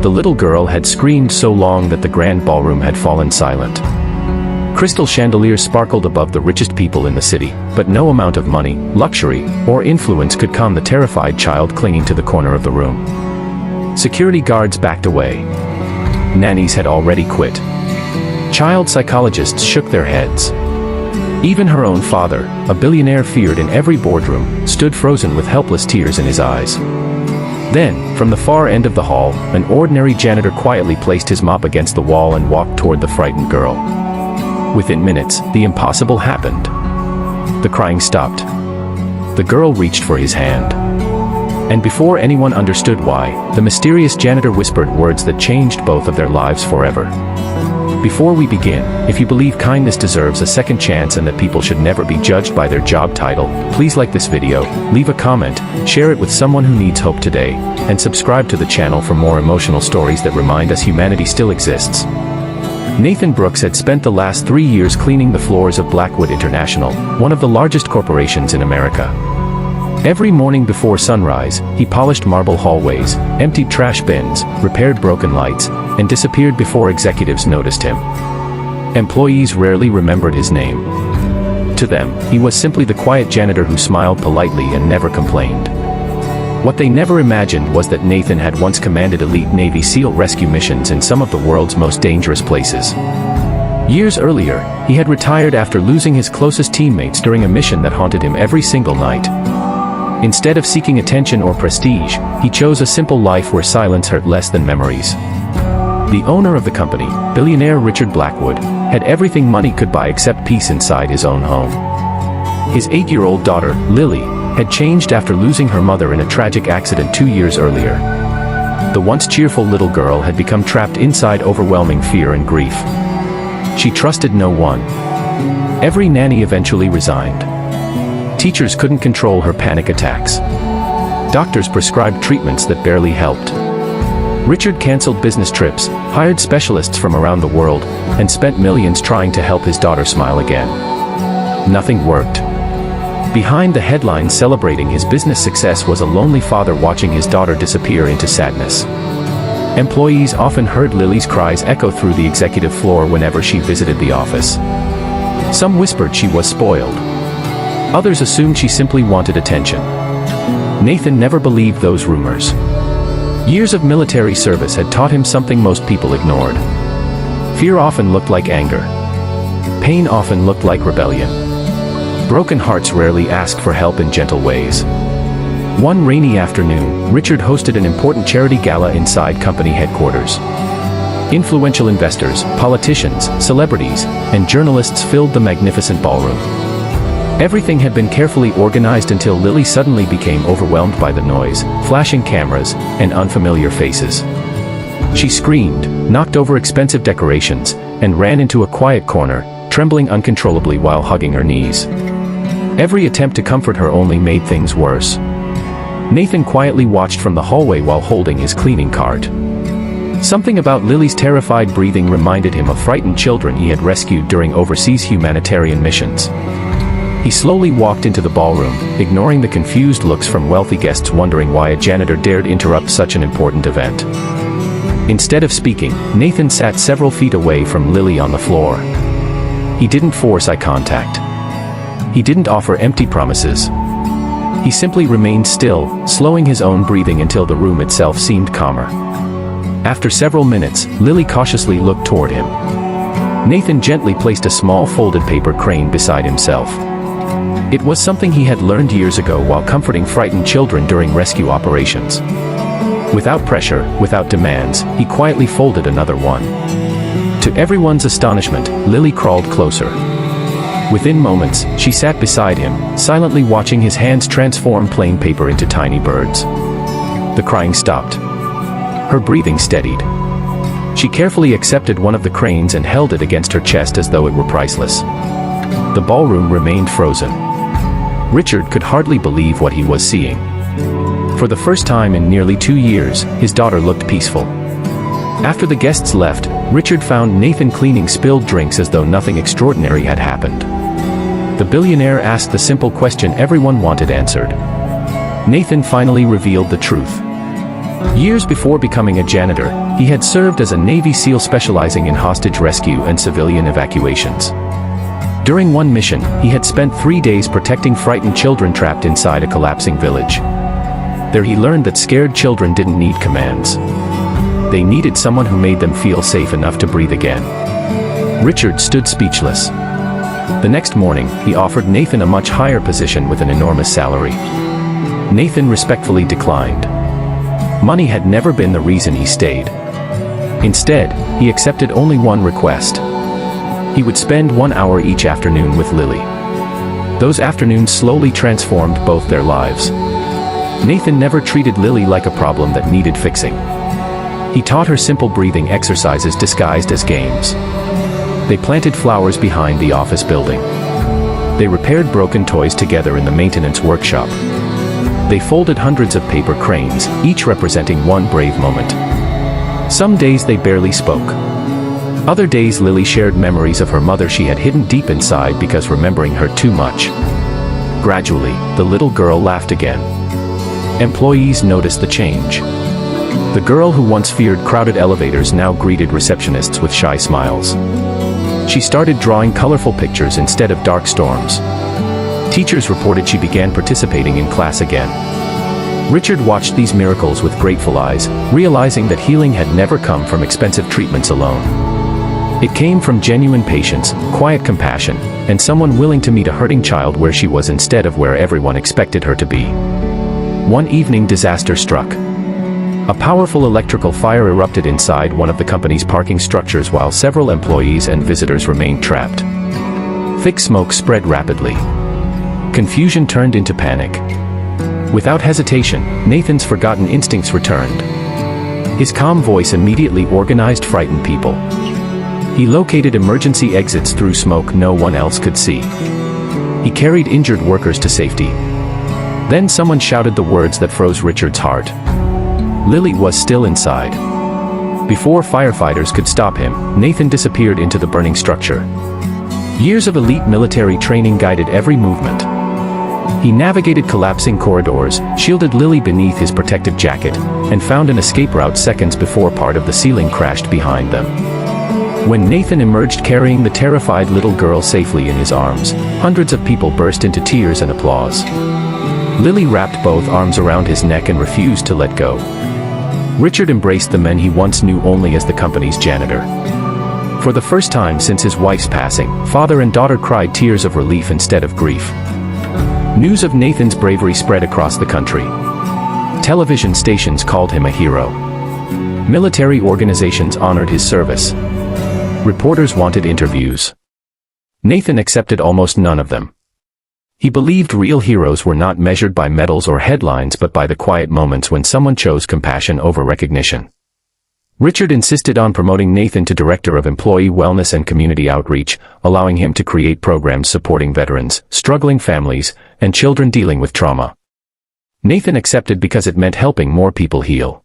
The little girl had screamed so long that the grand ballroom had fallen silent. Crystal chandeliers sparkled above the richest people in the city, but no amount of money, luxury, or influence could calm the terrified child clinging to the corner of the room. Security guards backed away. Nannies had already quit. Child psychologists shook their heads. Even her own father, a billionaire feared in every boardroom, stood frozen with helpless tears in his eyes. Then, from the far end of the hall, an ordinary janitor quietly placed his mop against the wall and walked toward the frightened girl. Within minutes, the impossible happened. The crying stopped. The girl reached for his hand. And before anyone understood why, the mysterious janitor whispered words that changed both of their lives forever. Before we begin, if you believe kindness deserves a second chance and that people should never be judged by their job title, please like this video, leave a comment, share it with someone who needs hope today, and subscribe to the channel for more emotional stories that remind us humanity still exists. Nathan Brooks had spent the last 3 years cleaning the floors of Blackwood International, one of the largest corporations in America. Every morning before sunrise, he polished marble hallways, emptied trash bins, repaired broken lights, and disappeared before executives noticed him. Employees rarely remembered his name. To them, he was simply the quiet janitor who smiled politely and never complained. What they never imagined was that Nathan had once commanded elite Navy SEAL rescue missions in some of the world's most dangerous places. Years earlier, he had retired after losing his closest teammates during a mission that haunted him every single night. Instead of seeking attention or prestige, he chose a simple life where silence hurt less than memories. The owner of the company, billionaire Richard Blackwood, had everything money could buy except peace inside his own home. His 8-year-old daughter, Lily, had changed after losing her mother in a tragic accident 2 years earlier. The once cheerful little girl had become trapped inside overwhelming fear and grief. She trusted no one. Every nanny eventually resigned. Teachers couldn't control her panic attacks. Doctors prescribed treatments that barely helped. Richard canceled business trips, hired specialists from around the world, and spent millions trying to help his daughter smile again. Nothing worked. Behind the headlines celebrating his business success was a lonely father watching his daughter disappear into sadness. Employees often heard Lily's cries echo through the executive floor whenever she visited the office. Some whispered she was spoiled. Others assumed she simply wanted attention. Nathan never believed those rumors. Years of military service had taught him something most people ignored. Fear often looked like anger. Pain often looked like rebellion. Broken hearts rarely ask for help in gentle ways. One rainy afternoon, Richard hosted an important charity gala inside company headquarters. Influential investors, politicians, celebrities, and journalists filled the magnificent ballroom. Everything had been carefully organized until Lily suddenly became overwhelmed by the noise, flashing cameras, and unfamiliar faces. She screamed, knocked over expensive decorations, and ran into a quiet corner, trembling uncontrollably while hugging her knees. Every attempt to comfort her only made things worse. Nathan quietly watched from the hallway while holding his cleaning cart. Something about Lily's terrified breathing reminded him of frightened children he had rescued during overseas humanitarian missions. He slowly walked into the ballroom, ignoring the confused looks from wealthy guests wondering why a janitor dared interrupt such an important event. Instead of speaking, Nathan sat several feet away from Lily on the floor. He didn't force eye contact. He didn't offer empty promises. He simply remained still, slowing his own breathing until the room itself seemed calmer. After several minutes, Lily cautiously looked toward him. Nathan gently placed a small folded paper crane beside himself. It was something he had learned years ago while comforting frightened children during rescue operations. Without pressure, without demands, he quietly folded another one. To everyone's astonishment, Lily crawled closer. Within moments, she sat beside him, silently watching his hands transform plain paper into tiny birds. The crying stopped. Her breathing steadied. She carefully accepted one of the cranes and held it against her chest as though it were priceless. The ballroom remained frozen. Richard could hardly believe what he was seeing. For the first time in nearly 2 years, his daughter looked peaceful. After the guests left, Richard found Nathan cleaning spilled drinks as though nothing extraordinary had happened. The billionaire asked the simple question everyone wanted answered. Nathan finally revealed the truth. Years before becoming a janitor, he had served as a Navy SEAL specializing in hostage rescue and civilian evacuations. During one mission, he had spent 3 days protecting frightened children trapped inside a collapsing village. There he learned that scared children didn't need commands. They needed someone who made them feel safe enough to breathe again. Richard stood speechless. The next morning, he offered Nathan a much higher position with an enormous salary. Nathan respectfully declined. Money had never been the reason he stayed. Instead, he accepted only one request. He would spend 1 hour each afternoon with Lily. Those afternoons slowly transformed both their lives. Nathan never treated Lily like a problem that needed fixing. He taught her simple breathing exercises disguised as games. They planted flowers behind the office building. They repaired broken toys together in the maintenance workshop. They folded hundreds of paper cranes, each representing one brave moment. Some days they barely spoke. Other days Lily shared memories of her mother she had hidden deep inside because remembering hurt too much. Gradually, the little girl laughed again. Employees noticed the change. The girl who once feared crowded elevators now greeted receptionists with shy smiles. She started drawing colorful pictures instead of dark storms. Teachers reported she began participating in class again. Richard watched these miracles with grateful eyes, realizing that healing had never come from expensive treatments alone. It came from genuine patience, quiet compassion, and someone willing to meet a hurting child where she was instead of where everyone expected her to be. One evening, disaster struck. A powerful electrical fire erupted inside one of the company's parking structures while several employees and visitors remained trapped. Thick smoke spread rapidly. Confusion turned into panic. Without hesitation, Nathan's forgotten instincts returned. His calm voice immediately organized frightened people. He located emergency exits through smoke no one else could see. He carried injured workers to safety. Then someone shouted the words that froze Richard's heart. Lily was still inside. Before firefighters could stop him, Nathan disappeared into the burning structure. Years of elite military training guided every movement. He navigated collapsing corridors, shielded Lily beneath his protective jacket, and found an escape route seconds before part of the ceiling crashed behind them. When Nathan emerged carrying the terrified little girl safely in his arms, hundreds of people burst into tears and applause. Lily wrapped both arms around his neck and refused to let go. Richard embraced the men he once knew only as the company's janitor. For the first time since his wife's passing, father and daughter cried tears of relief instead of grief. News of Nathan's bravery spread across the country. Television stations called him a hero. Military organizations honored his service. Reporters wanted interviews. Nathan accepted almost none of them. He believed real heroes were not measured by medals or headlines but by the quiet moments when someone chose compassion over recognition. Richard insisted on promoting Nathan to Director of Employee Wellness and Community Outreach, allowing him to create programs supporting veterans, struggling families, and children dealing with trauma. Nathan accepted because it meant helping more people heal.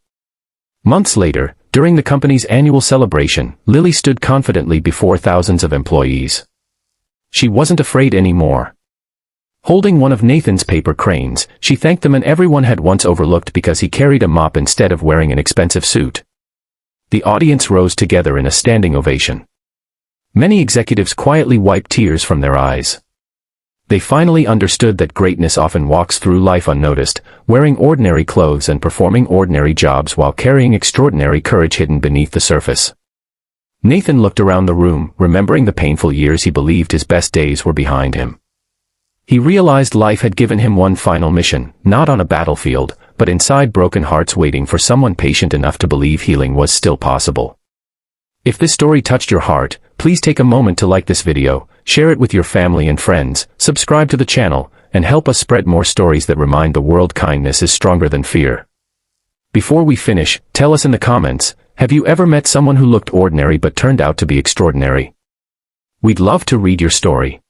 Months later, during the company's annual celebration, Lily stood confidently before thousands of employees. She wasn't afraid anymore. Holding one of Nathan's paper cranes, she thanked the man everyone had once overlooked because he carried a mop instead of wearing an expensive suit. The audience rose together in a standing ovation. Many executives quietly wiped tears from their eyes. They finally understood that greatness often walks through life unnoticed, wearing ordinary clothes and performing ordinary jobs while carrying extraordinary courage hidden beneath the surface. Nathan looked around the room, remembering the painful years he believed his best days were behind him. He realized life had given him one final mission, not on a battlefield, but inside broken hearts waiting for someone patient enough to believe healing was still possible. If this story touched your heart, please take a moment to like this video, share it with your family and friends, subscribe to the channel, and help us spread more stories that remind the world kindness is stronger than fear. Before we finish, tell us in the comments, have you ever met someone who looked ordinary but turned out to be extraordinary? We'd love to read your story.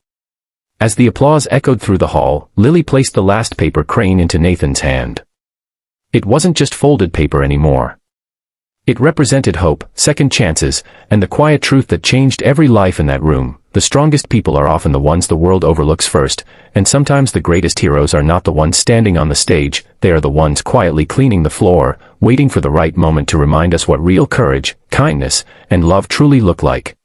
As the applause echoed through the hall, Lily placed the last paper crane into Nathan's hand. It wasn't just folded paper anymore. It represented hope, second chances, and the quiet truth that changed every life in that room. the strongest people are often the ones the world overlooks first, and sometimes the greatest heroes are not the ones standing on the stage, they are the ones quietly cleaning the floor, waiting for the right moment to remind us what real courage, kindness, and love truly look like.